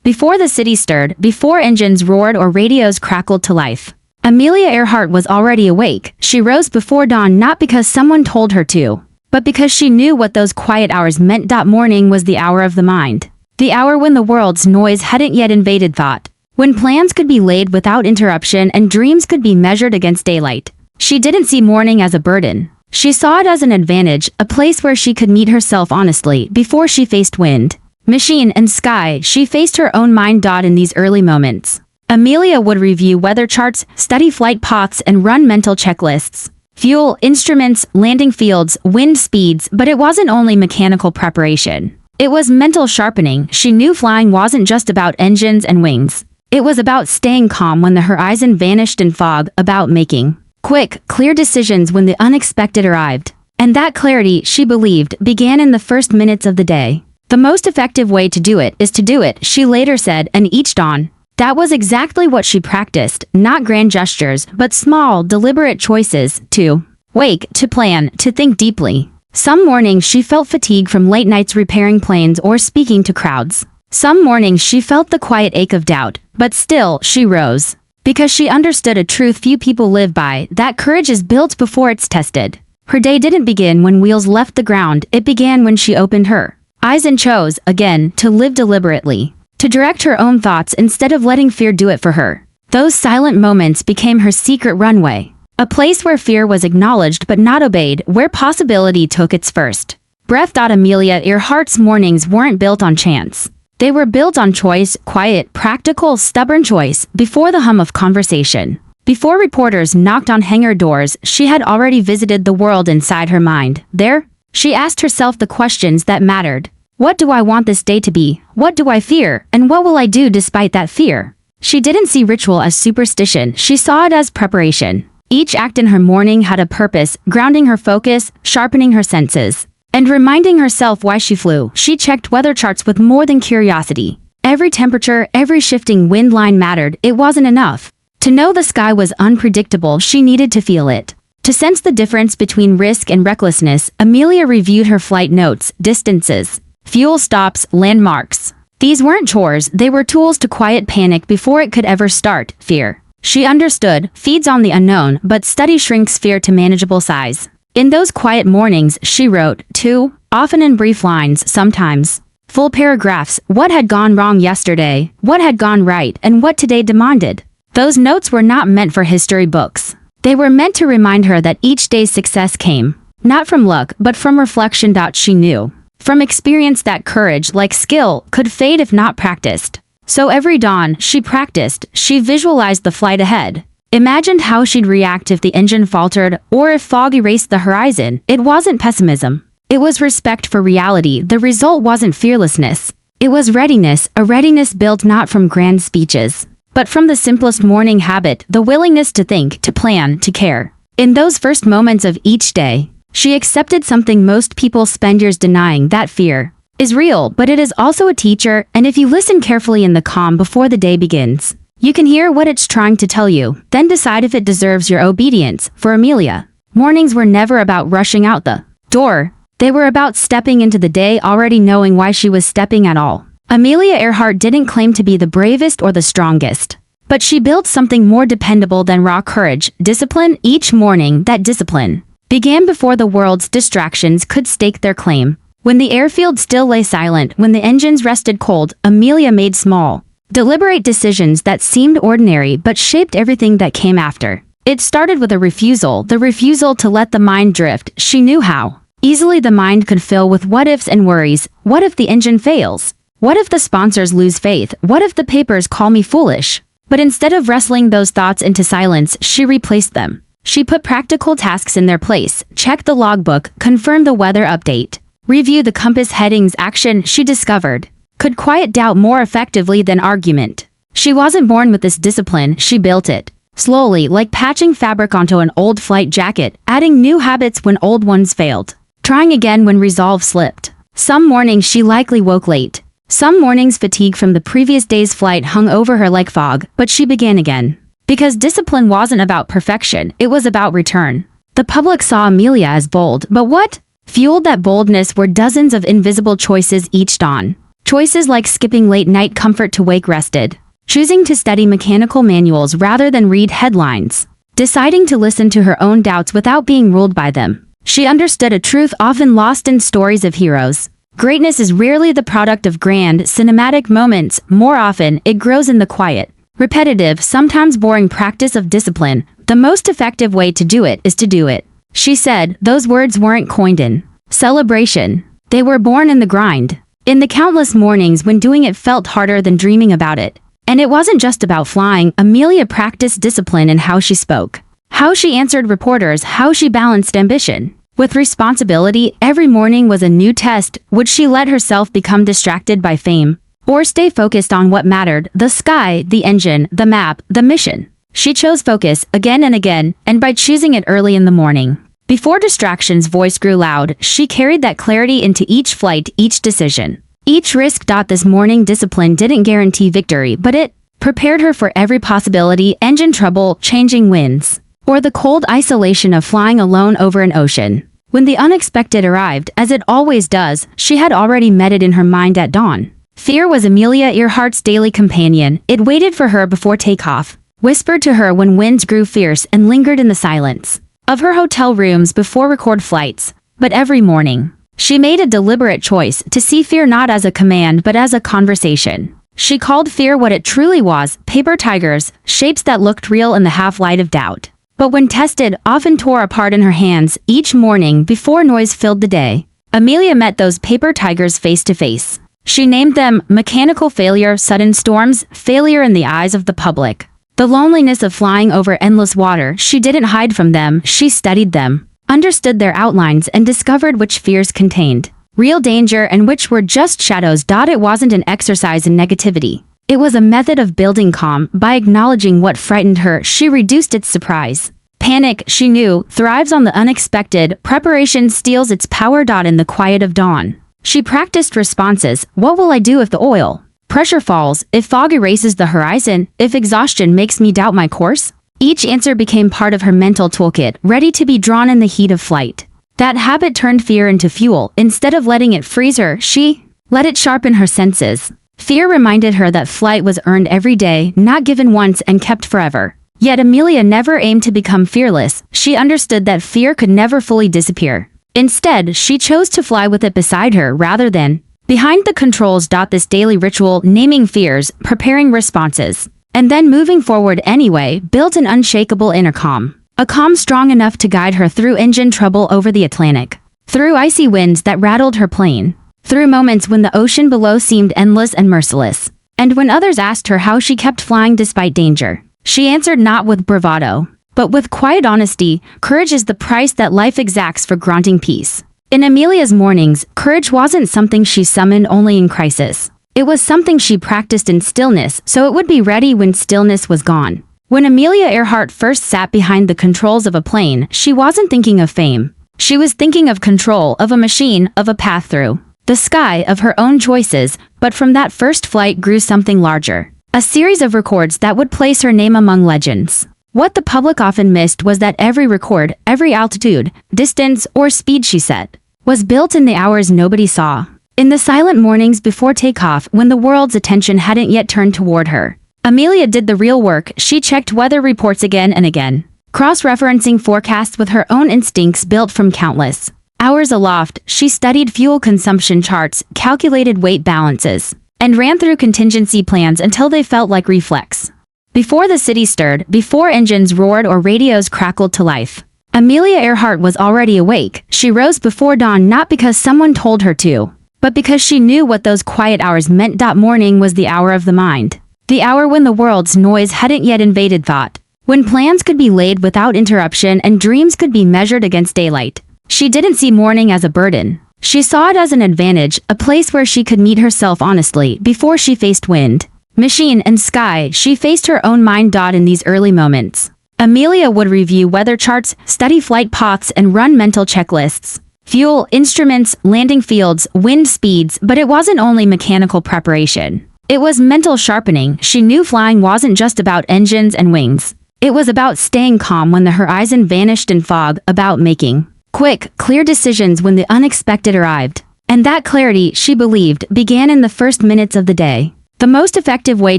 Before the city stirred, before engines roared or radios crackled to life, Amelia Earhart was already awake. She rose before dawn not because someone told her to, but because she knew what those quiet hours meant. Morning was the hour of the mind. The hour when the world's noise hadn't yet invaded thought. When plans could be laid without interruption and dreams could be measured against daylight. She didn't see morning as a burden. She saw it as an advantage, a place where she could meet herself honestly before she faced wind, machine, and sky. She faced her own mind. In these early moments, Amelia would review weather charts, study flight paths, and run mental checklists. Fuel, instruments, landing fields, wind speeds, but it wasn't only mechanical preparation. It was mental sharpening. She knew flying wasn't just about engines and wings. It was about staying calm when the horizon vanished in fog, about making quick, clear decisions when the unexpected arrived. And that clarity, she believed, began in the first minutes of the day. The most effective way to do it is to do it, she later said, and each dawn. That was exactly what she practiced, not grand gestures, but small, deliberate choices, to wake, to plan, to think deeply. Some mornings she felt fatigue from late nights repairing planes or speaking to crowds. Some mornings she felt the quiet ache of doubt, but still, she rose. Because she understood a truth few people live by, that courage is built before it's tested. Her day didn't begin when wheels left the ground, it began when she opened her eyes and chose, again, to live deliberately. To direct her own thoughts instead of letting fear do it for her. Those silent moments became her secret runway. A place where fear was acknowledged but not obeyed, where possibility took its first breath. Amelia Earhart's mornings weren't built on chance. They were built on choice, quiet, practical, stubborn choice. Before the hum of conversation, before reporters knocked on hangar doors, she had already visited the world inside her mind. There, she asked herself the questions that mattered. What do I want this day to be? What do I fear? And what will I do despite that fear? She didn't see ritual as superstition, she saw it as preparation. Each act in her morning had a purpose, grounding her focus, sharpening her senses, and reminding herself why she flew. She checked weather charts with more than curiosity. Every temperature, every shifting wind line mattered. It wasn't enough to know the sky was unpredictable, she needed to feel it. To sense the difference between risk and recklessness, Amelia reviewed her flight notes, distances, fuel stops, landmarks. These weren't chores, they were tools to quiet panic before it could ever start. Fear, she understood, feeds on the unknown, but study shrinks fear to manageable size. In those quiet mornings, she wrote, too, often in brief lines, sometimes full paragraphs, what had gone wrong yesterday, what had gone right, and what today demanded. Those notes were not meant for history books. They were meant to remind her that each day's success came, not from luck, but from reflection. She knew from experience that courage, like skill, could fade if not practiced. So every dawn, she practiced, she visualized the flight ahead. Imagined how she'd react if the engine faltered, or if fog erased the horizon. It wasn't pessimism. It was respect for reality. The result wasn't fearlessness. It was readiness, a readiness built not from grand speeches, but from the simplest morning habit, the willingness to think, to plan, to care. In those first moments of each day, she accepted something most people spend years denying, that fear is real, but it is also a teacher, and if you listen carefully in the calm before the day begins, you can hear what it's trying to tell you, then decide if it deserves your obedience. For Amelia, mornings were never about rushing out the door. They were about stepping into the day already knowing why she was stepping at all. Amelia Earhart didn't claim to be the bravest or the strongest, but she built something more dependable than raw courage, discipline. Each morning, that discipline began before the world's distractions could stake their claim. When the airfield still lay silent, when the engines rested cold, Amelia made small, deliberate decisions that seemed ordinary but shaped everything that came after. It started with a refusal, the refusal to let the mind drift. She knew how easily the mind could fill with what ifs and worries. What if the engine fails? What if the sponsors lose faith? What if the papers call me foolish? But instead of wrestling those thoughts into silence, she replaced them. She put practical tasks in their place, checked the logbook, confirmed the weather update, reviewed the compass headings. Action, she discovered, could quiet doubt more effectively than argument. She wasn't born with this discipline, she built it. Slowly, like patching fabric onto an old flight jacket, adding new habits when old ones failed, trying again when resolve slipped. Some mornings she likely woke late. Some mornings fatigue from the previous day's flight hung over her like fog, but she began again. Because discipline wasn't about perfection, it was about return. The public saw Amelia as bold, but what fueled that boldness were dozens of invisible choices each dawn. Choices like skipping late-night comfort to wake rested, choosing to study mechanical manuals rather than read headlines, deciding to listen to her own doubts without being ruled by them. She understood a truth often lost in stories of heroes. Greatness is rarely the product of grand, cinematic moments. More often, it grows in the quiet, repetitive, sometimes boring practice of discipline. The most effective way to do it is to do it. She said, those words weren't coined in celebration. They were born in the grind. In the countless mornings when doing it felt harder than dreaming about it. And it wasn't just about flying. Amelia practiced discipline in how she spoke, how she answered reporters, how she balanced ambition with responsibility. Every morning was a new test. Would she let herself become distracted by fame, or stay focused on what mattered? The sky, the engine, the map, the mission. She chose focus again and again, and by choosing it early in the morning, before distractions' voice grew loud, she carried that clarity into each flight, each decision, each risk. This morning discipline didn't guarantee victory, but it prepared her for every possibility: engine trouble, changing winds, or the cold isolation of flying alone over an ocean. When the unexpected arrived, as it always does, she had already met it in her mind at dawn. Fear was Amelia Earhart's daily companion. It waited for her before takeoff, whispered to her when winds grew fierce, and lingered in the silence of her hotel rooms before record flights. But every morning, she made a deliberate choice to see fear not as a command but as a conversation. She called fear what it truly was: paper tigers, shapes that looked real in the half-light of doubt, but when tested, often tore apart in her hands. Each morning, before noise filled the day, Amelia met those paper tigers face to face. She named them mechanical failure, sudden storms, failure in the eyes of the public, the loneliness of flying over endless water. She didn't hide from them, she studied them, understood their outlines, and discovered which fears contained real danger and which were just shadows. It wasn't an exercise in negativity. It was a method of building calm. By acknowledging what frightened her, she reduced its surprise. Panic, she knew, thrives on the unexpected. Preparation steals its power. In the quiet of dawn, she practiced responses. What will I do if the oil pressure falls? If fog erases the horizon? If exhaustion makes me doubt my course? Each answer became part of her mental toolkit, ready to be drawn in the heat of flight. That habit turned fear into fuel. Instead of letting it freeze her, she let it sharpen her senses. Fear reminded her that flight was earned every day, not given once and kept forever. Yet Amelia never aimed to become fearless. She understood that fear could never fully disappear. Instead, she chose to fly with it beside her rather than behind the controls. This daily ritual, naming fears, preparing responses, and then moving forward anyway, built an unshakable inner calm. A calm strong enough to guide her through engine trouble over the Atlantic, through icy winds that rattled her plane, through moments when the ocean below seemed endless and merciless, and when others asked her how she kept flying despite danger. She answered not with bravado, but with quiet honesty. Courage is the price that life exacts for granting peace. In Amelia's mornings, courage wasn't something she summoned only in crisis. It was something she practiced in stillness, so it would be ready when stillness was gone. When Amelia Earhart first sat behind the controls of a plane, she wasn't thinking of fame. She was thinking of control, of a machine, of a path through the sky, of her own choices. But from that first flight grew something larger. A series of records that would place her name among legends. What the public often missed was that every record, every altitude, distance, or speed she set, was built in the hours nobody saw. In the silent mornings before takeoff, when the world's attention hadn't yet turned toward her, Amelia did the real work. She checked weather reports again and again, cross-referencing forecasts with her own instincts built from countless hours aloft. She studied fuel consumption charts, calculated weight balances, and ran through contingency plans until they felt like reflex. Before the city stirred, before engines roared or radios crackled to life, Amelia Earhart was already awake. She rose before dawn not because someone told her to, but because she knew what those quiet hours meant. Morning was the hour of the mind. The hour when the world's noise hadn't yet invaded thought, when plans could be laid without interruption and dreams could be measured against daylight. She didn't see morning as a burden. She saw it as an advantage, a place where she could meet herself honestly. Before she faced wind, machine, and sky, she faced her own mind. In these early moments, Amelia would review weather charts, study flight paths, and run mental checklists. Fuel, instruments, landing fields, wind speeds. But it wasn't only mechanical preparation. It was mental sharpening. She knew flying wasn't just about engines and wings. It was about staying calm when the horizon vanished in fog, about making quick, clear decisions when the unexpected arrived. And that clarity, she believed, began in the first minutes of the day. The most effective way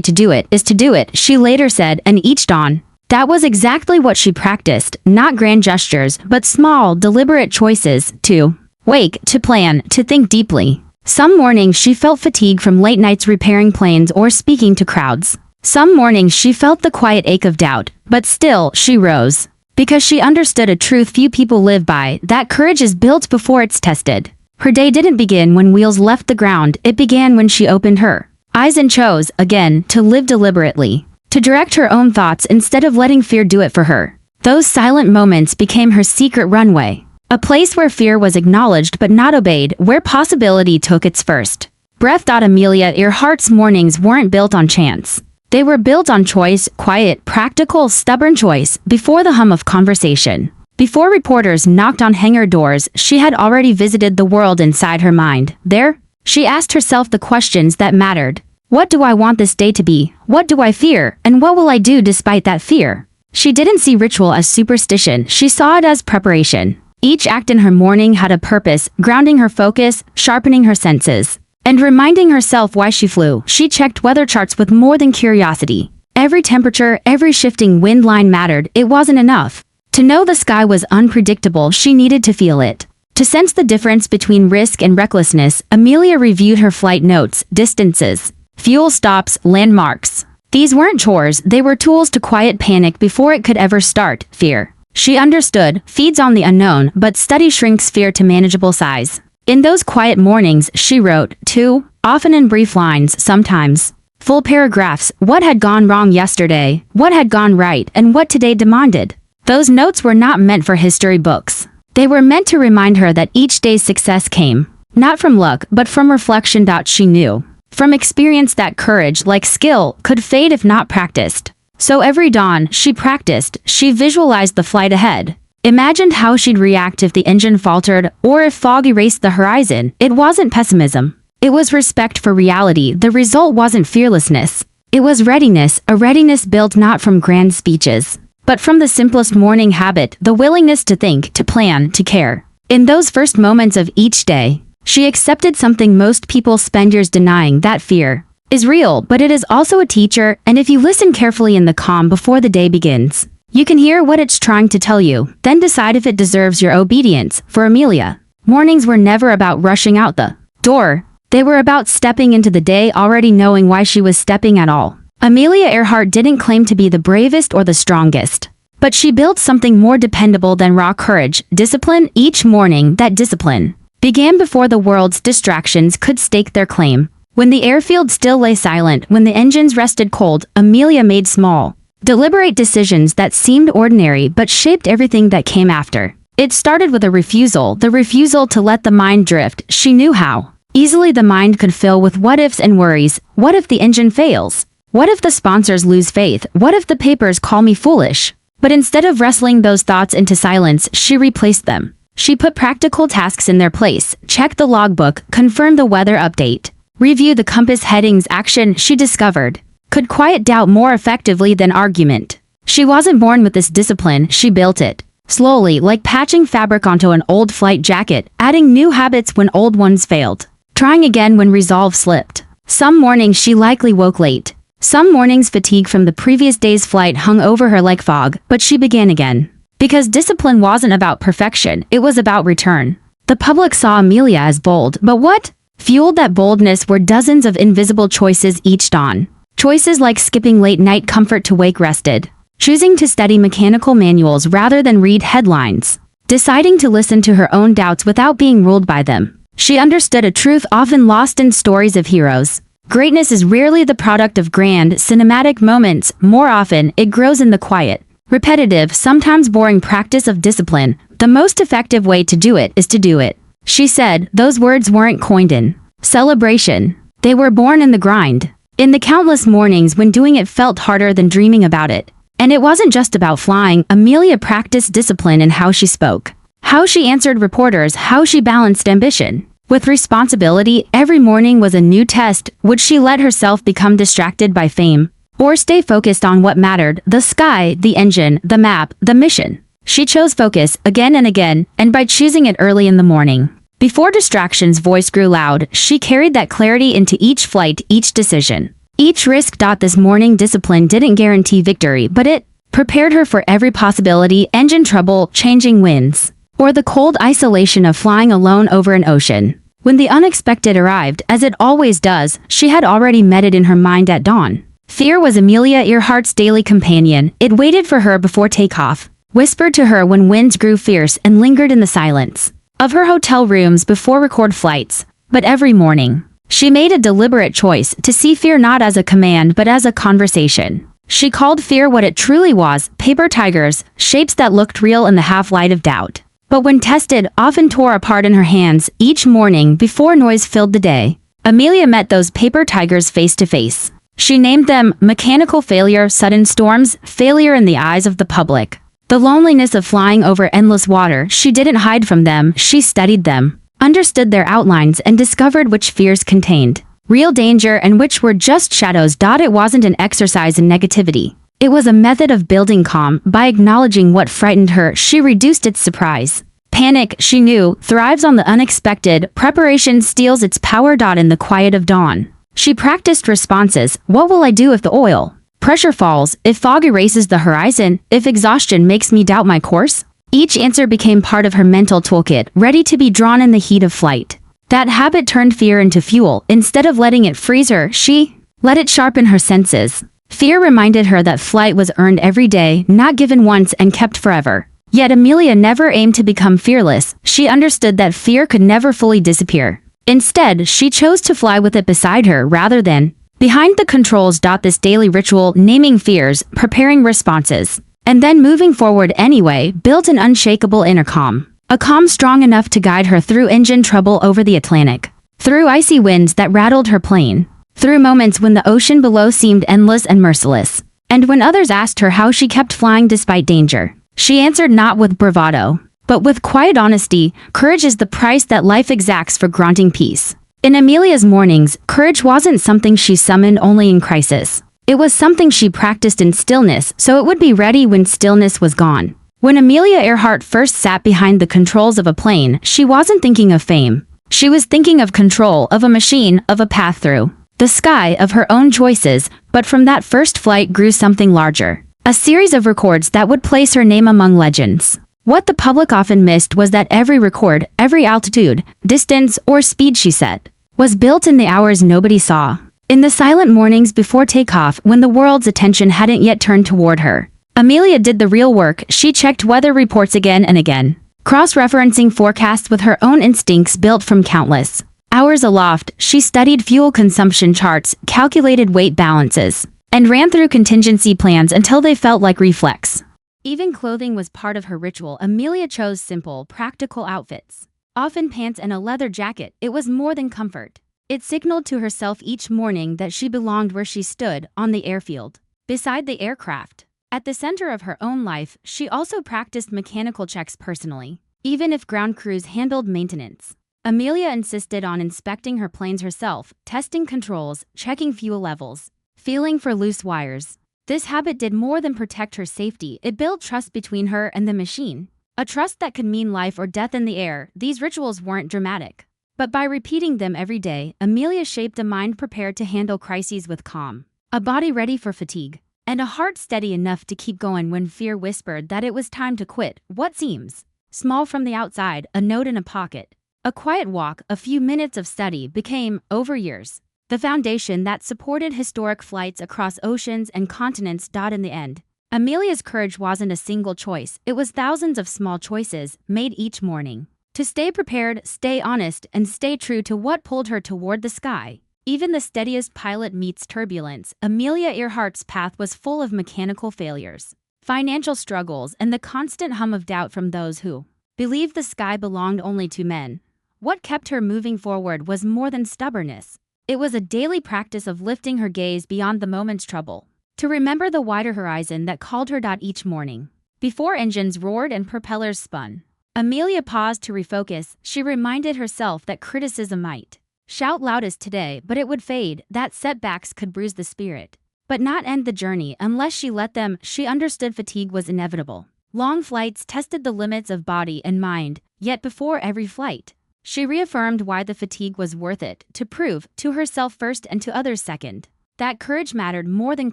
to do it is to do it, she later said, and each dawn. That was exactly what she practiced, not grand gestures, but small, deliberate choices, to wake, to plan, to think deeply. Some mornings she felt fatigue from late nights repairing planes or speaking to crowds. Some mornings she felt the quiet ache of doubt, but still, she rose. Because she understood a truth few people live by, that courage is built before it's tested. Her day didn't begin when wheels left the ground, it began when she opened her eyes and chose, again, to live deliberately. To direct her own thoughts instead of letting fear do it for her. Those silent moments became her secret runway. A place where fear was acknowledged but not obeyed, where possibility took its first breath. Amelia Earhart's mornings weren't built on chance. They were built on choice, quiet, practical, stubborn choice, before the hum of conversation. Before reporters knocked on hangar doors, she had already visited the world inside her mind. There, she asked herself the questions that mattered. What do I want this day to be? What do I fear? And what will I do despite that fear? She didn't see ritual as superstition, she saw it as preparation. Each act in her morning had a purpose, grounding her focus, sharpening her senses, and reminding herself why she flew. She checked weather charts with more than curiosity. Every temperature, every shifting wind line mattered. It wasn't enough to know the sky was unpredictable, she needed to feel it. To sense the difference between risk and recklessness, Amelia reviewed her flight notes, distances, fuel stops, landmarks. These weren't chores, they were tools to quiet panic before it could ever start. Fear, she understood, feeds on the unknown, but study shrinks fear to manageable size. In those quiet mornings, she wrote, too, often in brief lines, sometimes full paragraphs, what had gone wrong yesterday, what had gone right, and what today demanded. Those notes were not meant for history books. They were meant to remind her that each day's success came, not from luck, but from reflection. She knew from experience that courage, like skill, could fade if not practiced. So every dawn, she practiced, she visualized the flight ahead. Imagined how she'd react if the engine faltered, or if fog erased the horizon. It wasn't pessimism. It was respect for reality. The result wasn't fearlessness. It was readiness, a readiness built not from grand speeches, but from the simplest morning habit, the willingness to think, to plan, to care. In those first moments of each day, she accepted something most people spend years denying, that fear is real, but it is also a teacher, and if you listen carefully in the calm before the day begins, you can hear what it's trying to tell you, then decide if it deserves your obedience. For Amelia, mornings were never about rushing out the door. They were about stepping into the day already knowing why she was stepping at all. Amelia Earhart didn't claim to be the bravest or the strongest, but she built something more dependable than raw courage, discipline. Each morning, that discipline began before the world's distractions could stake their claim. When the airfield still lay silent, when the engines rested cold, Amelia made small, deliberate decisions that seemed ordinary but shaped everything that came after. It started with a refusal, the refusal to let the mind drift. She knew how easily the mind could fill with what ifs and worries. What if the engine fails? What if the sponsors lose faith? What if the papers call me foolish? But instead of wrestling those thoughts into silence, she replaced them. She put practical tasks in their place, checked the logbook, confirmed the weather update, reviewed the compass headings. Action, she discovered, could quiet doubt more effectively than argument. She wasn't born with this discipline, she built it. Slowly, like patching fabric onto an old flight jacket, adding new habits when old ones failed, trying again when resolve slipped. Some mornings she likely woke late. Some mornings fatigue from the previous day's flight hung over her like fog, but she began again. Because discipline wasn't about perfection, it was about return. The public saw Amelia as bold, but what fueled that boldness were dozens of invisible choices each dawn. Choices like skipping late-night comfort to wake rested, choosing to study mechanical manuals rather than read headlines, deciding to listen to her own doubts without being ruled by them. She understood a truth often lost in stories of heroes. Greatness is rarely the product of grand, cinematic moments. More often, it grows in the quiet, repetitive, sometimes boring practice of discipline. The most effective way to do it is to do it. She said, those words weren't coined in celebration. They were born in the grind. In the countless mornings when doing it felt harder than dreaming about it. And it wasn't just about flying. Amelia practiced discipline in how she spoke, how she answered reporters, how she balanced ambition with responsibility. Every morning was a new test. Would she let herself become distracted by fame, or stay focused on what mattered? The sky, the engine, the map, the mission. She chose focus again and again, and by choosing it early in the morning, Before distractions' voice grew loud, she carried that clarity into each flight, each decision. Each risk. This morning discipline didn't guarantee victory, but it prepared her for every possibility: engine trouble, changing winds, or the cold isolation of flying alone over an ocean. When the unexpected arrived, as it always does, she had already met it in her mind at dawn. Fear was Amelia Earhart's daily companion. It waited for her before takeoff, whispered to her when winds grew fierce, and lingered in the silence of her hotel rooms before record flights. But every morning, she made a deliberate choice to see fear not as a command but as a conversation. She called fear what it truly was: paper tigers, shapes that looked real in the half-light of doubt, but when tested, often tore apart in her hands. Each morning, before noise filled the day, Amelia met those paper tigers face to face. She named them mechanical failure, sudden storms, failure in the eyes of the public, the loneliness of flying over endless water. She didn't hide from them, she studied them, understood their outlines, and discovered which fears contained real danger and which were just shadows. It wasn't an exercise in negativity. It was a method of building calm. By acknowledging what frightened her, she reduced its surprise. Panic, she knew, thrives on the unexpected. Preparation steals its power. In the quiet of dawn, she practiced responses. What will I do if the oil pressure falls? If fog erases the horizon? If exhaustion makes me doubt my course? Each answer became part of her mental toolkit, ready to be drawn in the heat of flight. That habit turned fear into fuel. Instead of letting it freeze her, she let it sharpen her senses. Fear reminded her that flight was earned every day, not given once and kept forever. Yet Amelia never aimed to become fearless. She understood that fear could never fully disappear. Instead, she chose to fly with it beside her rather than behind the controls. This daily ritual, naming fears, preparing responses, and then moving forward anyway, built an unshakable inner calm. A calm strong enough to guide her through engine trouble over the Atlantic, through icy winds that rattled her plane, through moments when the ocean below seemed endless and merciless, and when others asked her how she kept flying despite danger. She answered not with bravado, but with quiet honesty. Courage is the price that life exacts for granting peace. In Amelia's mornings, courage wasn't something she summoned only in crisis. It was something she practiced in stillness, so it would be ready when stillness was gone. When Amelia Earhart first sat behind the controls of a plane, she wasn't thinking of fame. She was thinking of control, of a machine, of a path through the sky, of her own choices. But from that first flight grew something larger. A series of records that would place her name among legends. What the public often missed was that every record, every altitude, distance, or speed she set, was built in the hours nobody saw. In the silent mornings before takeoff, when the world's attention hadn't yet turned toward her, Amelia did the real work. She checked weather reports again and again, cross-referencing forecasts with her own instincts built from countless hours aloft. She studied fuel consumption charts, calculated weight balances, and ran through contingency plans until they felt like reflex. Even clothing was part of her ritual. Amelia chose simple, practical outfits, often pants and a leather jacket. It was more than comfort. It signaled to herself each morning that she belonged where she stood, on the airfield, beside the aircraft. At the center of her own life, she also practiced mechanical checks personally. Even if ground crews handled maintenance, Amelia insisted on inspecting her planes herself, testing controls, checking fuel levels, feeling for loose wires. This habit did more than protect her safety. It built trust between her and the machine. A trust that could mean life or death in the air. These rituals weren't dramatic, but by repeating them every day, Amelia shaped a mind prepared to handle crises with calm, a body ready for fatigue, and a heart steady enough to keep going when fear whispered that it was time to quit. What seems small from the outside, a note in a pocket, a quiet walk, a few minutes of study, became, over years, the foundation that supported historic flights across oceans and continents. In the end, Amelia's courage wasn't a single choice. It was thousands of small choices, made each morning, to stay prepared, stay honest, and stay true to what pulled her toward the sky. Even the steadiest pilot meets turbulence. Amelia Earhart's path was full of mechanical failures, financial struggles, and the constant hum of doubt from those who believed the sky belonged only to men. What kept her moving forward was more than stubbornness. It was a daily practice of lifting her gaze beyond the moment's trouble, to remember the wider horizon that called her. Each morning, before engines roared and propellers spun, Amelia paused to refocus. She reminded herself that criticism might shout loudest today, but it would fade, that setbacks could bruise the spirit, but not end the journey unless she let them. She understood fatigue was inevitable. Long flights tested the limits of body and mind, yet before every flight, She reaffirmed why the fatigue was worth it, to prove, to herself first and to others second, that courage mattered more than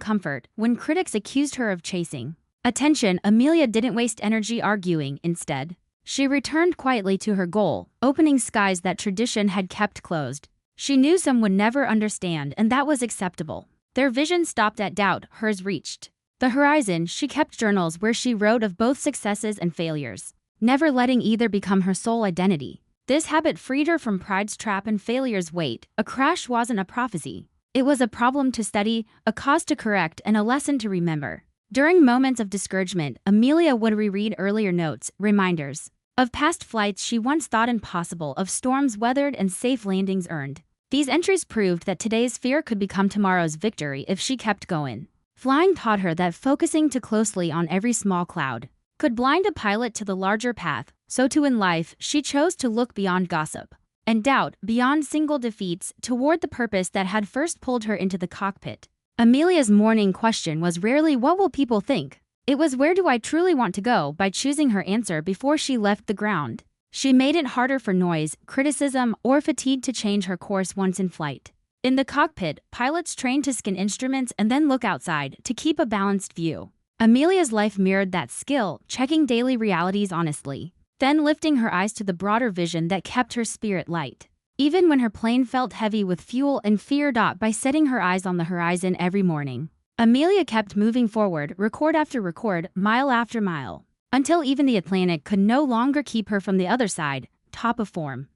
comfort. When critics accused her of chasing attention, Amelia didn't waste energy arguing. Instead, she returned quietly to her goal, opening skies that tradition had kept closed. She knew some would never understand, and that was acceptable. Their vision stopped at doubt, hers reached the horizon. She kept journals where she wrote of both successes and failures, never letting either become her sole identity. This habit freed her from pride's trap and failure's weight. A crash wasn't a prophecy. It was a problem to study, a cause to correct, and a lesson to remember. During moments of discouragement, Amelia would reread earlier notes, reminders of past flights she once thought impossible, of storms weathered and safe landings earned. These entries proved that today's fear could become tomorrow's victory if she kept going. Flying taught her that focusing too closely on every small cloud could blind a pilot to the larger path. So too in life, she chose to look beyond gossip and doubt, beyond single defeats, toward the purpose that had first pulled her into the cockpit. Amelia's morning question was rarely "What will people think?" It was "Where do I truly want to go?" By choosing her answer before she left the ground, she made it harder for noise, criticism, or fatigue to change her course once in flight. In the cockpit, pilots trained to scan instruments and then look outside to keep a balanced view. Amelia's life mirrored that skill, checking daily realities honestly, then lifting her eyes to the broader vision that kept her spirit light. Even when her plane felt heavy with fuel and fear. By setting her eyes on the horizon every morning, Amelia kept moving forward, record after record, mile after mile, until even the Atlantic could no longer keep her from the other side, top of form.